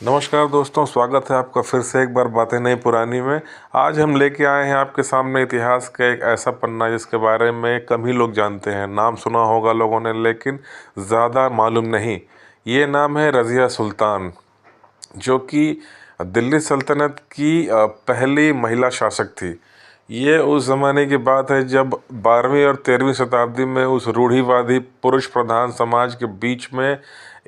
नमस्कार दोस्तों, स्वागत है आपका फिर से एक बार बातें नई पुरानी में। आज हम लेके आए हैं आपके सामने इतिहास का एक ऐसा पन्ना जिसके बारे में कम ही लोग जानते हैं। नाम सुना होगा लोगों ने, लेकिन ज़्यादा मालूम नहीं। ये नाम है रज़िया सुल्तान, जो कि दिल्ली सल्तनत की पहली महिला शासक थी। ये उस ज़माने की बात है जब 12वीं और 13वीं शताब्दी में उस रूढ़िवादी पुरुष प्रधान समाज के बीच में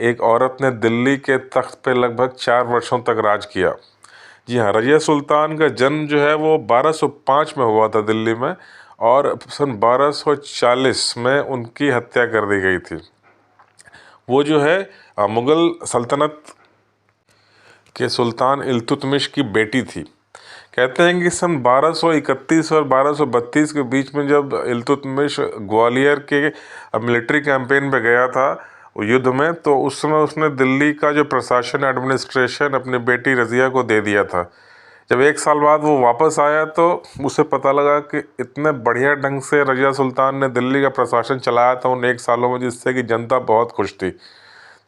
एक औरत ने दिल्ली के तख्त पे लगभग 4 वर्षों तक राज किया। जी हाँ, रज़िया सुल्तान का जन्म जो है वो 1205 में हुआ था दिल्ली में, और सन 1240 में उनकी हत्या कर दी गई थी। वो जो है मुग़ल सल्तनत के सुल्तान इल्तुतमिश की बेटी थी। कहते हैं कि सन 1231 और 1232 के बीच में जब इल्तुतमिश ग्वालियर के मिलिट्री कैंपेन पे गया था युद्ध में, तो उस समय उसने दिल्ली का जो प्रशासन एडमिनिस्ट्रेशन अपनी बेटी रज़िया को दे दिया था। जब 1 साल बाद वो वापस आया तो उसे पता लगा कि इतने बढ़िया ढंग से रज़िया सुल्तान ने दिल्ली का प्रशासन चलाया था उन 1 सालों में, जिससे कि जनता बहुत खुश थी।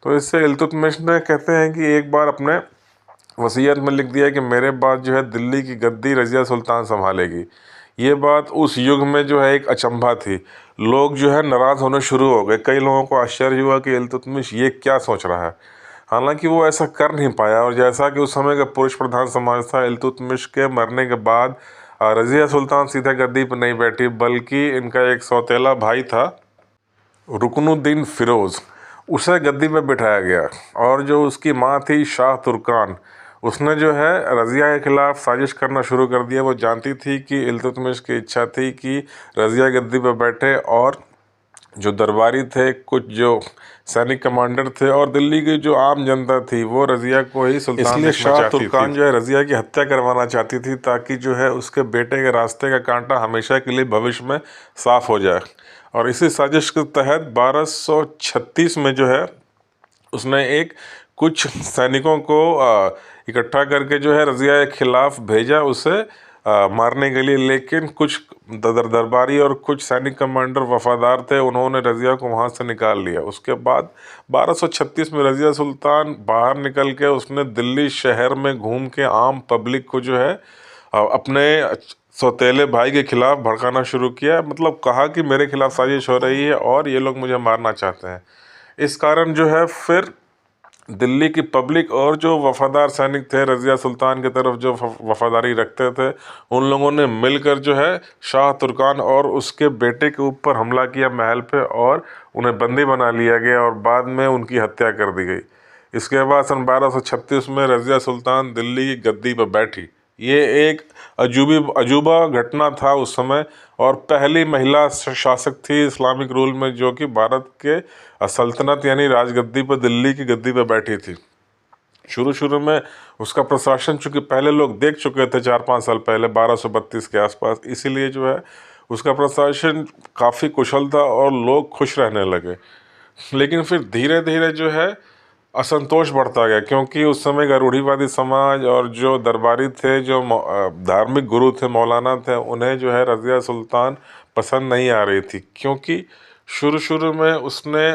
तो इससे इल्तुतमिश ने, कहते हैं कि एक बार अपने वसीयत में लिख दिया कि मेरे बाद जो है दिल्ली की गद्दी रज़िया सुल्तान संभालेगी। ये बात उस युग में जो है एक अचंभा थी। लोग जो है नाराज़ होने शुरू हो गए। कई लोगों को आश्चर्य हुआ कि इल्तुतमिश ये क्या सोच रहा है। हालांकि वो ऐसा कर नहीं पाया, और जैसा कि उस समय का पुरुष प्रधान समाज था, इल्तुतमिश के मरने के बाद रज़िया सुल्तान सीधे गद्दी पर नहीं बैठी, बल्कि इनका एक सौतेला भाई था रुकनुद्दीन फ़िरोज़, उसे गद्दी पे बिठाया गया। और जो उसकी माँ थी शाह तुर्कान, उसने जो है रज़िया के ख़िलाफ़ साजिश करना शुरू कर दिया। वो जानती थी कि इल्तुतमिश की इच्छा थी कि रज़िया गद्दी पर बैठे, और जो दरबारी थे, कुछ जो सैनिक कमांडर थे, और दिल्ली की जो आम जनता थी, वो रज़िया को ही सुल्तान देखना चाहती थी। इसलिए शाह तुर्कान जो है रज़िया की हत्या करवाना चाहती थी, ताकि जो है उसके बेटे के रास्ते का कांटा हमेशा के लिए भविष्य में साफ हो जाए। और इसी साजिश के तहत 1236 में जो है उसने एक कुछ सैनिकों को इकट्ठा करके जो है रज़िया के खिलाफ भेजा, उसे मारने के लिए। लेकिन कुछ दरबारी और कुछ सैनिक कमांडर वफादार थे, उन्होंने रज़िया को वहाँ से निकाल लिया। उसके बाद 1236 में रज़िया सुल्तान बाहर निकल के उसने दिल्ली शहर में घूम के आम पब्लिक को जो है अपने सौतेले भाई के खिलाफ भड़काना शुरू किया। मतलब कहा कि मेरे खिलाफ साजिश हो रही है और ये लोग मुझे मारना चाहते हैं। इस कारण जो है फिर दिल्ली की पब्लिक और जो वफादार सैनिक थे रज़िया सुल्तान की तरफ जो वफादारी रखते थे, उन लोगों ने मिलकर जो है शाह तुर्कान और उसके बेटे के ऊपर हमला किया महल पे, और उन्हें बंदी बना लिया गया, और बाद में उनकी हत्या कर दी गई। इसके बाद सन 1236 में रज़िया सुल्तान दिल्ली की गद्दी पर बैठी। ये एक अजूबा घटना था उस समय, और पहली महिला शासक थी इस्लामिक रूल में, जो कि भारत के सल्तनत यानी राजगद्दी पर, दिल्ली की गद्दी पर बैठी थी। शुरू शुरू में उसका प्रशासन, चूँकि पहले लोग देख चुके थे 4-5 साल पहले 1232 के आसपास, इसीलिए जो है उसका प्रशासन काफ़ी कुशल था और लोग खुश रहने लगे। लेकिन फिर धीरे धीरे जो है असंतोष बढ़ता गया, क्योंकि उस समय का रूढ़िवादी समाज और जो दरबारी थे, जो धार्मिक गुरु थे, मौलाना थे, उन्हें जो है रज़िया सुल्तान पसंद नहीं आ रही थी। क्योंकि शुरू शुरू में उसने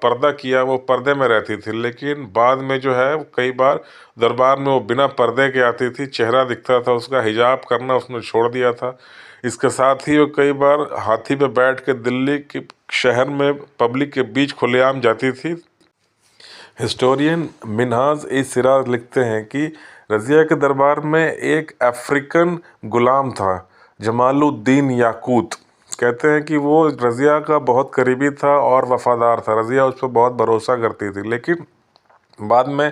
पर्दा किया, वो पर्दे में रहती थी, लेकिन बाद में जो है कई बार दरबार में वो बिना पर्दे के आती थी, चेहरा दिखता था उसका, हिजाब करना उसने छोड़ दिया था। इसके साथ ही वो कई बार हाथी पे बैठ के दिल्ली के शहर में पब्लिक के बीच खुलेआम जाती थी। हिस्टोरियन मिन्हाज ए सिराज लिखते हैं कि रज़िया के दरबार में एक अफ्रीकन गुलाम था, जमालुद्दीन याकूत। कहते हैं कि वो रज़िया का बहुत करीबी था और वफादार था। रज़िया उस पर बहुत भरोसा करती थी, लेकिन बाद में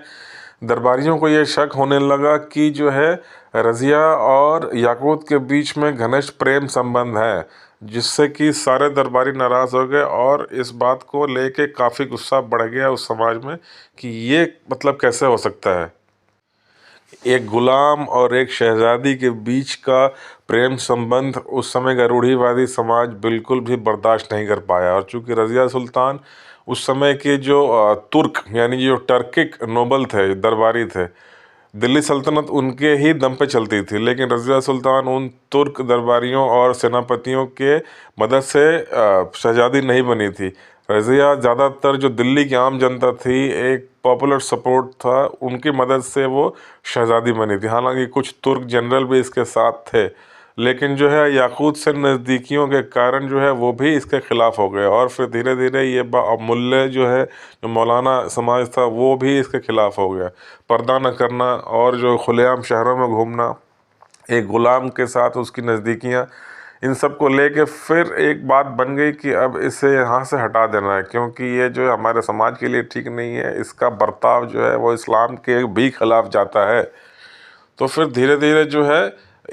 दरबारियों को ये शक होने लगा कि जो है रज़िया और याकूत के बीच में घनिष्ठ प्रेम संबंध है, जिससे कि सारे दरबारी नाराज़ हो गए, और इस बात को लेके काफ़ी गुस्सा बढ़ गया उस समाज में कि ये मतलब कैसे हो सकता है। एक गुलाम और एक शहजादी के बीच का प्रेम संबंध उस समय का रूढ़िवादी समाज बिल्कुल भी बर्दाश्त नहीं कर पाया। और चूँकि रज़िया सुल्तान उस समय के जो तुर्क यानी जो टर्किक नोबल थे, दरबारी थे, दिल्ली सल्तनत उनके ही दम पे चलती थी, लेकिन रज़िया सुल्तान उन तुर्क दरबारियों और सेनापतियों के मदद से शहजादी नहीं बनी थी। रज़िया ज़्यादातर जो दिल्ली की आम जनता थी, एक पॉपुलर सपोर्ट था, उनकी मदद से वो शहज़ादी बनी थी। हालांकि कुछ तुर्क जनरल भी इसके साथ थे, लेकिन जो है याकूत से नज़दीकियों के कारण जो है वो भी इसके ख़िलाफ़ हो गए। और फिर धीरे धीरे ये मुल्ले जो है, जो मौलाना समाज था, वो भी इसके ख़िलाफ़ हो गया। पर्दा न करना और जो खुलेआम शहरों में घूमना, एक ग़ुलाम के साथ उसकी नज़दीकियाँ, इन सब को लेके फिर एक बात बन गई कि अब इसे यहाँ से हटा देना है, क्योंकि ये जो है हमारे समाज के लिए ठीक नहीं है। इसका बर्ताव जो है वो इस्लाम के भी ख़िलाफ़ जाता है। तो फिर धीरे धीरे जो है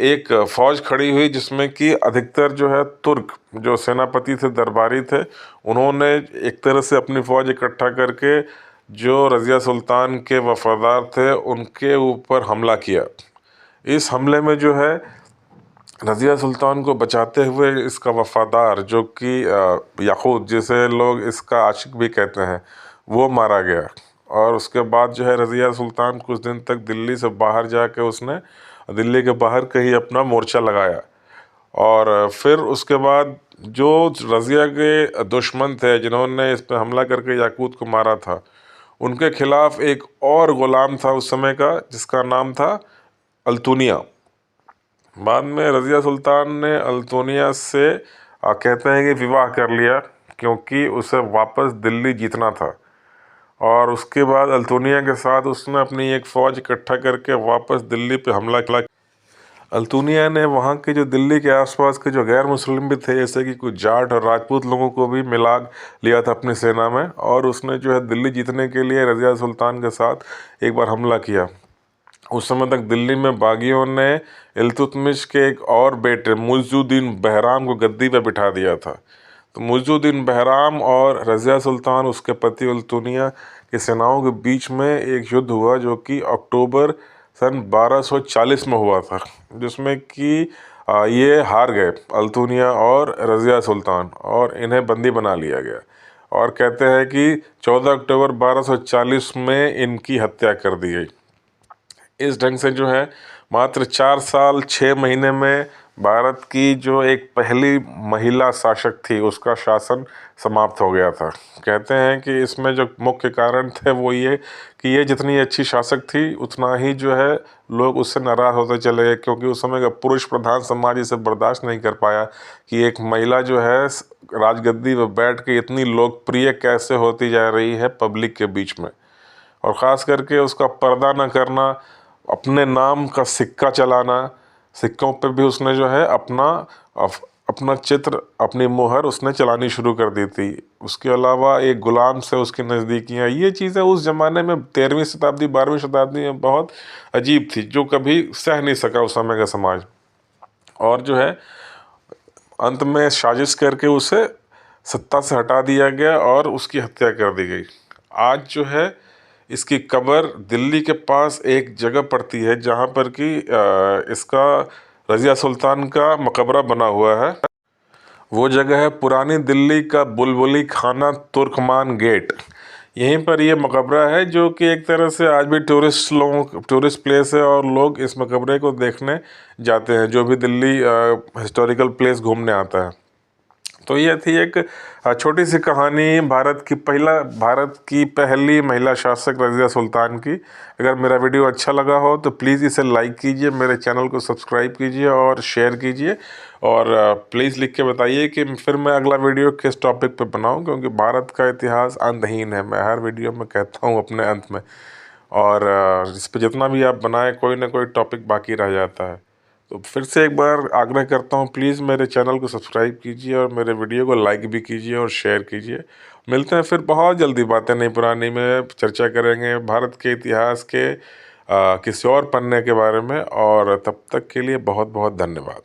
एक फ़ौज खड़ी हुई, जिसमें कि अधिकतर जो है तुर्क जो सेनापति थे, दरबारी थे, उन्होंने एक तरह से अपनी फ़ौज इकट्ठा करके जो रज़िया सुल्तान के वफ़ादार थे उनके ऊपर हमला किया। इस हमले में जो है रज़िया सुल्तान को बचाते हुए इसका वफ़ादार, जो कि याकूत, जिसे लोग इसका आशिक भी कहते हैं, वो मारा गया। और उसके बाद जो है रज़िया सुल्तान कुछ दिन तक दिल्ली से बाहर जाके उसने दिल्ली के बाहर कहीं अपना मोर्चा लगाया। और फिर उसके बाद जो रज़िया के दुश्मन थे, जिन्होंने इस पर हमला करके याकूत को मारा था, उनके खिलाफ़ एक और ग़ुलाम था उस समय का, जिसका नाम था अल्तुनिया। बाद में रज़िया सुल्तान ने अल्तुनिया से कहते हैं कि विवाह कर लिया, क्योंकि उसे वापस दिल्ली जीतना था। और उसके बाद अल्तुनिया के साथ उसने अपनी एक फ़ौज इकट्ठा करके वापस दिल्ली पे हमला किया। अल्तुनिया ने वहाँ के जो दिल्ली के आसपास के जो गैर मुस्लिम भी थे, जैसे कि कुछ जाट और राजपूत लोगों को भी मिला लिया था अपनी सेना में, और उसने जो है दिल्ली जीतने के लिए रज़िया सुल्तान के साथ एक बार हमला किया। उस समय तक दिल्ली में बागियों ने इल्तुतमिश के एक और बेटे मुइज़ुद्दीन बहराम को गद्दी पर बिठा दिया था। तो मुइज़ुद्दीन बहराम और रज़िया सुल्तान, उसके पति अल्तुनिया की सेनाओं के बीच में एक युद्ध हुआ, जो कि अक्टूबर सन 1240 में हुआ था, जिसमें कि ये हार गए, अल्तुनिया और रज़िया सुल्तान, और इन्हें बंदी बना लिया गया। और कहते हैं कि 14 अक्टूबर 1240 में इनकी हत्या कर दी गई। इस ढंग से जो है मात्र 4 साल 6 महीने में भारत की जो एक पहली महिला शासक थी, उसका शासन समाप्त हो गया था। कहते हैं कि इसमें जो मुख्य कारण थे वो ये कि ये जितनी अच्छी शासक थी, उतना ही जो है लोग उससे नाराज़ होते चले गए, क्योंकि उस समय का पुरुष प्रधान समाज इसे बर्दाश्त नहीं कर पाया कि एक महिला जो है राजगद्दी पर बैठ के इतनी लोकप्रिय कैसे होती जा रही है पब्लिक के बीच में। और ख़ास करके उसका पर्दा न करना, अपने नाम का सिक्का चलाना, सिक्कों पे भी उसने जो है अपना चित्र, अपनी मोहर उसने चलानी शुरू कर दी थी। उसके अलावा एक ग़ुलाम से उसकी नज़दीकियाँ, ये चीज़ें उस ज़माने में 13वीं शताब्दी 12वीं शताब्दी में बहुत अजीब थी, जो कभी सह नहीं सका उस समय का समाज। और जो है अंत में साजिश करके उसे सत्ता से हटा दिया गया और उसकी हत्या कर दी गई। आज जो है इसकी कब्र दिल्ली के पास एक जगह पड़ती है, जहाँ पर कि इसका रज़िया सुल्तान का मकबरा बना हुआ है। वो जगह है पुरानी दिल्ली का बुलबुली खाना तुर्कमान गेट। यहीं पर ये मकबरा है, जो कि एक तरह से आज भी टूरिस्ट प्लेस है, और लोग इस मकबरे को देखने जाते हैं, जो भी दिल्ली हिस्टोरिकल प्लेस घूमने आता है। तो ये थी एक छोटी सी कहानी भारत की पहली महिला शासक रज़िया सुल्तान की। अगर मेरा वीडियो अच्छा लगा हो तो प्लीज़ इसे लाइक कीजिए, मेरे चैनल को सब्सक्राइब कीजिए और शेयर कीजिए। और प्लीज़ लिख के बताइए कि फिर मैं अगला वीडियो किस टॉपिक पे बनाऊं, क्योंकि भारत का इतिहास अंतहीन है, मैं हर वीडियो में कहता हूं अपने अंत में। और इस पर जितना भी आप बनाएं, कोई ना कोई टॉपिक बाकी रह जाता है। तो फिर से एक बार आग्रह करता हूँ, प्लीज़ मेरे चैनल को सब्सक्राइब कीजिए और मेरे वीडियो को लाइक भी कीजिए और शेयर कीजिए। मिलते हैं फिर बहुत जल्दी, बातें नई पुरानी में चर्चा करेंगे भारत के इतिहास के किसी और पन्ने के बारे में। और तब तक के लिए बहुत बहुत धन्यवाद।